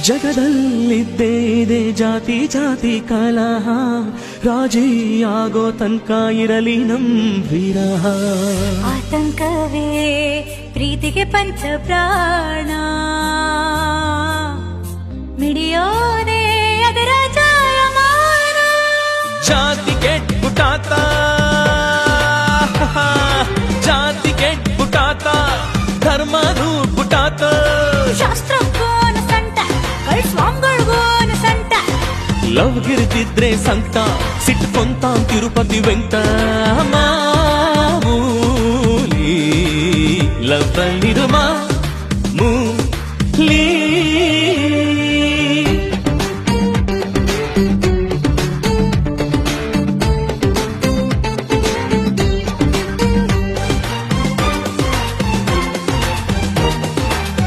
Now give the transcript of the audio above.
ಜಗದಲ್ಲಿದ್ದೇ ಇದೆ ಜಾತಿ ಜಾತಿ ಕಲಹ, ರಾಜಿ ಆಗೋ ತನಕ ಇರಲಿ ನಮ್ ವಿರಹ. ಆತಂಕವೇ ಪ್ರೀತಿಗೆ ಪಂಚ ಪ್ರಾಣ, ಮಿಡಿಯೋದೇ ಅದರ ಜಾಯಮಾನ. ಜಾತಿ ಕೆಟ್ಬಿಟ್ಟಾತ, ಜಾತಿ ಕೆಟ್ಬಿಟ್ಟಾತ, ಧರ್ಮ ರೂಟ್ಬಿಟ್ಟಾತ. ಶಾಸ್ತ್ರಕ್ಕೋನ ಸಂಟ, ಸ್ವಾಮಿಗಳಿಗೋನ ಸಂಟ. ಲವ್ ಗಿರ್ದಿದ್ರೆ ಸಂತ, ಸಿಟ್ಕೊಂತ ತಿರುಪತಿ ವೆಂಕಟ. ಮಾಮೂಲಿ ಲವ್ ಅಲ್ಲಿರೋ